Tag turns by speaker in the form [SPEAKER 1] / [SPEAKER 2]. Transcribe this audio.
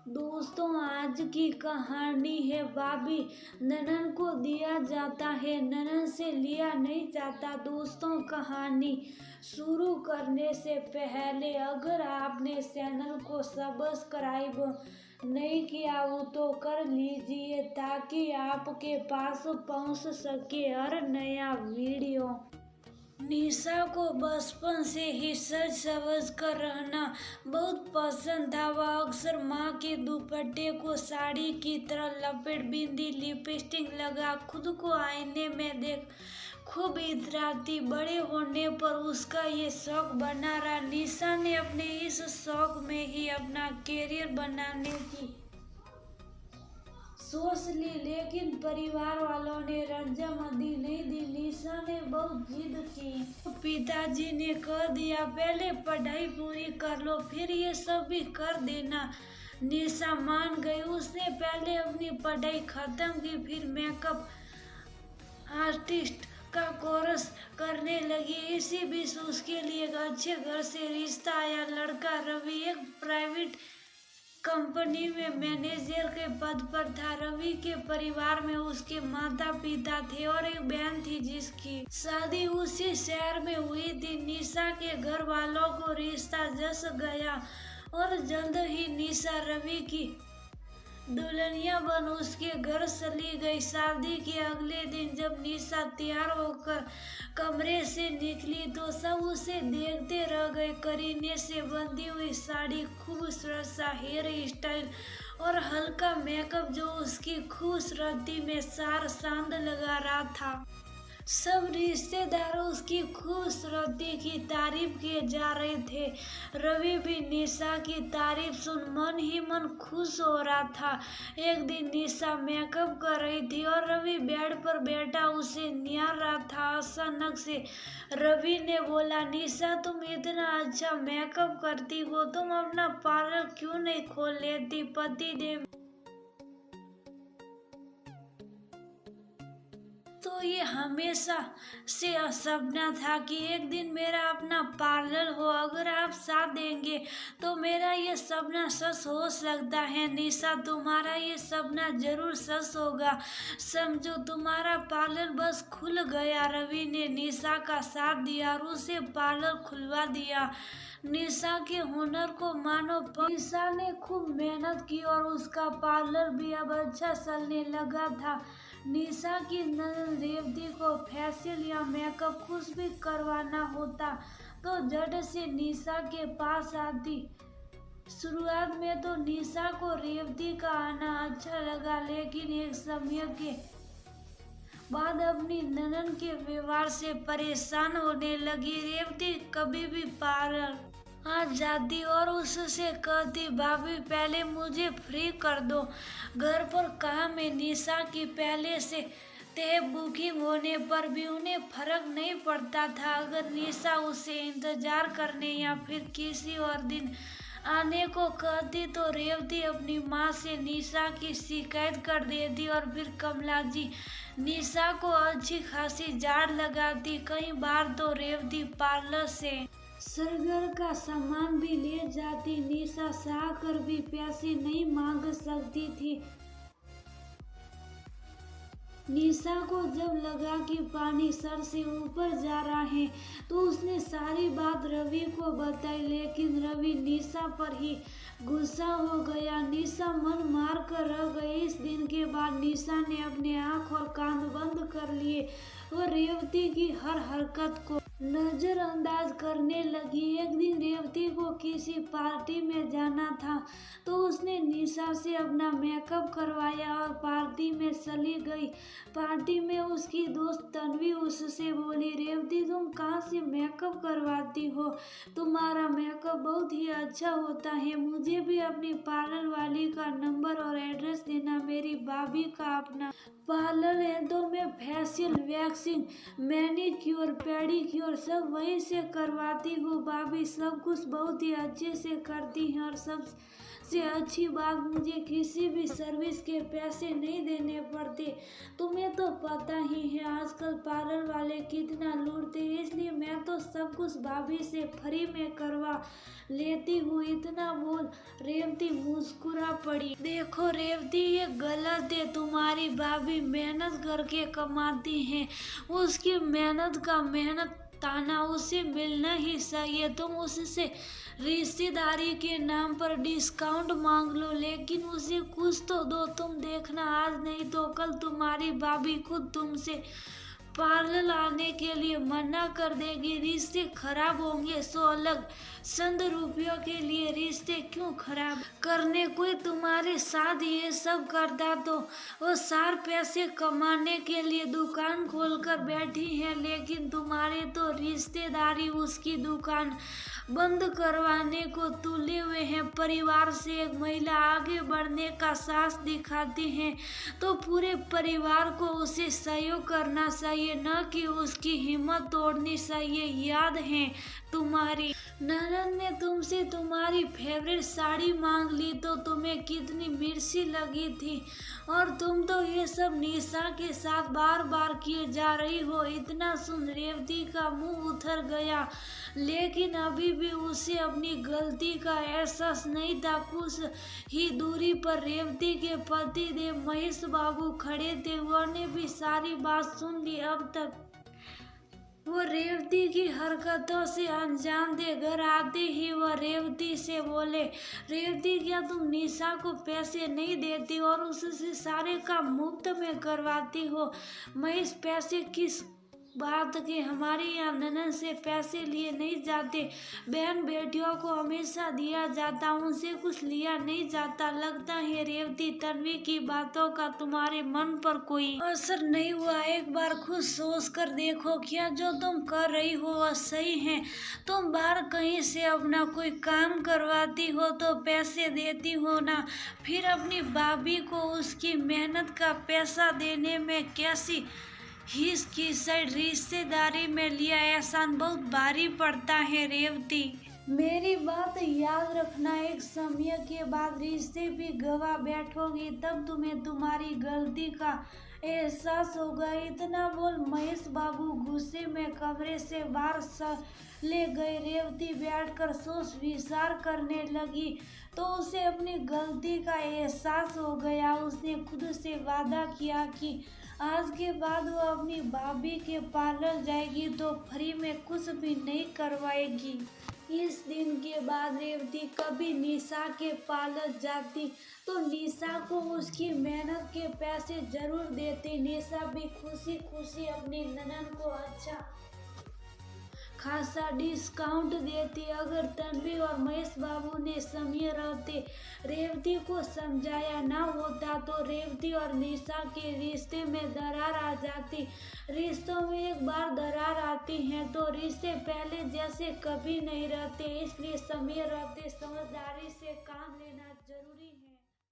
[SPEAKER 1] दोस्तों, आज की कहानी है भाभी। ननन को दिया जाता है, ननन से लिया नहीं जाता। दोस्तों, कहानी शुरू करने से पहले अगर आपने चैनल को सब्सक्राइब नहीं किया हो तो कर लीजिए ताकि आपके पास पहुंच सके हर नया वीडियो। निशा को बचपन से ही सज सवज कर रहना बहुत पसंद था। वह अक्सर माँ के दुपट्टे को साड़ी की तरह लपेट बिंदी लिपस्टिक लगा खुद को आईने में देख खूब इतराती। बड़े होने पर उसका ये शौक बना रहा। निशा ने अपने इस शौक में ही अपना कैरियर बनाने की सोच ली, लेकिन परिवार वालों ने रजामंदी नहीं दी। निशा ने बहुत जिद की। पिताजी ने कह दिया, पहले पढ़ाई पूरी कर लो फिर ये सब भी कर देना। निशा मान गई। उसने पहले अपनी पढ़ाई खत्म की, फिर मेकअप आर्टिस्ट का कोर्स करने लगी। इसी बीच उसके लिए एक अच्छे घर से रिश्ता आया। लड़का रवि एक प्राइवेट कंपनी में मैनेजर के पद पर था। रवि के परिवार में उसके माता पिता थे और एक बहन थी जिसकी शादी उसी शहर में हुई थी। निशा के घर वालों को रिश्ता जस गया और जल्द ही निशा रवि की दुल्हनिया बन उसके घर चली गई। शादी के अगले दिन जब निशा तैयार होकर कमरे से निकली तो सब उसे देखते रह गए। करीने से बंधी हुई साड़ी, खूबसूरत सा हेयर स्टाइल और हल्का मेकअप जो उसकी खूबसूरती में चार चांद लगा रहा था। सब रिश्तेदार उसकी खूबसूरती की तारीफ किए जा रहे थे। रवि भी निशा की तारीफ सुन मन ही मन खुश हो रहा था। एक दिन निशा मेकअप कर रही थी और रवि बेड पर बैठा उसे निहार रहा था। अचानक से रवि ने बोला, निशा तुम इतना अच्छा मेकअप करती हो, तुम अपना पार्लर क्यों नहीं खोल लेती? पति देव तो ये हमेशा से सपना था कि एक दिन मेरा अपना पार्लर हो। अगर आप साथ देंगे तो मेरा ये सपना सच हो सकता है। निशा, तुम्हारा ये सपना जरूर सच होगा। समझो तुम्हारा पार्लर बस खुल गया। रवि ने निशा का साथ दिया और उसे पार्लर खुलवा दिया। निशा के हुनर को मानो निशा ने खूब मेहनत की और उसका पार्लर भी अब अच्छा चलने लगा था। निशा की ननद रेवती को फेशियल या मेकअप कुछ भी करवाना होता तो झट से निशा के पास आती। शुरुआत में तो निशा को रेवती का आना अच्छा लगा, लेकिन एक समय के बाद अपनी ननद के व्यवहार से परेशान होने लगी। रेवती कभी भी पार्लर आ जाती और उससे कहती, भाभी पहले मुझे फ्री कर दो, घर पर काम है। निशा की पहले से तय बुकिंग होने पर भी उन्हें फर्क नहीं पड़ता था। अगर निशा उसे इंतजार करने या फिर किसी और दिन आने को कहती तो रेवती अपनी माँ से निशा की शिकायत कर देती और फिर कमला जी निशा को अच्छी खासी झाड़ लगाती। कई बार तो रेवती पार्लर से सरगर का सामान भी ले जाती। निशा चाह कर भी पैसे नहीं मांग सकती थी। निशा को जब लगा कि पानी सर से ऊपर जा रहा है तो उसने सारी बात रवि को बताई, लेकिन रवि निशा पर ही गुस्सा हो गया। निशा मन मार कर रह गई। इस दिन के बाद निशा ने अपने आँख और कान बंद कर लिए और रेवती की हर हरकत को नजरअंदाज करने लगी। एक दिन रेवती को किसी पार्टी में जाना था तो उसने निशा से अपना मेकअप करवाया और पार्टी में चली गई। पार्टी में उसकी दोस्त तन्वी उससे बोली, रेवती तुम कहाँ से मेकअप करवाती हो? तुम्हारा मेकअप बहुत ही अच्छा होता है। मुझे भी अपनी पार्लर वाली का नंबर और एड्रेस देना। मेरी भाभी का अपना पार्लर है तो मैं फेशियल, वैक्सिंग, मैनीक्योर, पेडीक्योर सब वहीं से करवाती हूँ। भाभी सब कुछ बहुत ही अच्छे से करती हैं और सब से अच्छी बात मुझे किसी भी सर्विस के पैसे नहीं देने पड़ते। तुम्हें तो पता ही है आजकल पार्लर वाले कितना लूटते, इसलिए मैं तो सब कुछ भाभी से फ्री में करवा लेती हूँ। इतना बोल रेवती मुस्कुरा पड़ी। देखो रेवती, ये गलत है। तुम्हारी भाभी मेहनत करके कमाती है, उसकी मेहनत का मेहनत ताना उसे मिलना ही चाहिए। तुम उससे रिश्तेदारी के नाम पर डिस्काउंट मांग लो, लेकिन उसे कुछ तो दो। तुम देखना, आज नहीं तो कल तुम्हारी भाभी खुद तुमसे पार्लर आने के लिए मना कर देगी। रिश्ते खराब होंगे सो अलग, चंद रुपयों के लिए रिश्ते क्यों खराब करने। कोई तुम्हारे साथ ये सब करता तो वो 4 पैसे कमाने के लिए दुकान खोलकर बैठी है, लेकिन तुम्हारे तो रिश्तेदारी उसकी दुकान बंद करवाने को तुले हुए हैं। परिवार से एक महिला आगे बढ़ने का साहस दिखाती है तो पूरे परिवार को उसे सहयोग करना चाहिए, न कि उसकी हिम्मत तोड़नी चाहिए। याद है तुम्हारी ननद ने तुमसे तुम्हारी फेवरेट साड़ी मांग ली तो तुम्हें कितनी मिर्ची लगी थी, और तुम तो ये सब निशा के साथ बार बार किए जा रही हो। इतना सुन रेवती का मुंह उतर गया, लेकिन अभी भी उसे अपनी गलती का एहसास नहीं था। कुछ ही दूरी पर रेवती के पति देव महेश बाबू खड़े थे। उन्होंने भी सारी बात सुन ली। अब तक वो रेवती की हरकतों से अनजान थे। घर आते ही वह रेवती से बोले, रेवती, क्या तुम निशा को पैसे नहीं देती और उससे सारे काम मुफ्त में करवाती हो? महेश, पैसे किस बात के? हमारे यहाँ ननद से पैसे लिए नहीं जाते, बहन बेटियों को हमेशा दिया जाता, उनसे कुछ लिया नहीं जाता। लगता है रेवती, तन्वी की बातों का तुम्हारे मन पर कोई असर नहीं हुआ। एक बार खुद सोच कर देखो, क्या जो तुम कर रही हो वह सही है? तुम बाहर कहीं से अपना कोई काम करवाती हो तो पैसे देती हो ना, फिर अपनी भाभी को उसकी मेहनत का पैसा देने में कैसी की साइड रिश्तेदारी में लिया एहसान बहुत भारी पड़ता है। रेवती, मेरी बात याद रखना, एक समय के बाद रिश्ते भी गवा बैठोगी, तब तुम्हें तुम्हारी गलती का एहसास होगा। इतना बोल महेश बाबू गुस्से में कमरे से बाहर ले गए। रेवती बैठकर सोच विचार करने लगी तो उसे अपनी गलती का एहसास हो गया। उसने खुद से वादा किया कि आज के बाद वो अपनी भाभी के पार्लर जाएगी तो फ्री में कुछ भी नहीं करवाएगी। इस दिन के बाद रेवती कभी निशा के पार्लर जाती तो निशा को उसकी मेहनत के पैसे जरूर देती। निशा भी खुशी खुशी अपनी ननद को अच्छा खासा डिस्काउंट देती। अगर तन्वी और महेश बाबू ने समय रहते रेवती को समझाया ना होता तो रेवती और निशा के रिश्ते में दरार आ जाती। रिश्तों में एक बार दरार आती है तो रिश्ते पहले जैसे कभी नहीं रहते, इसलिए समय रहते समझदारी से काम लेना जरूरी है।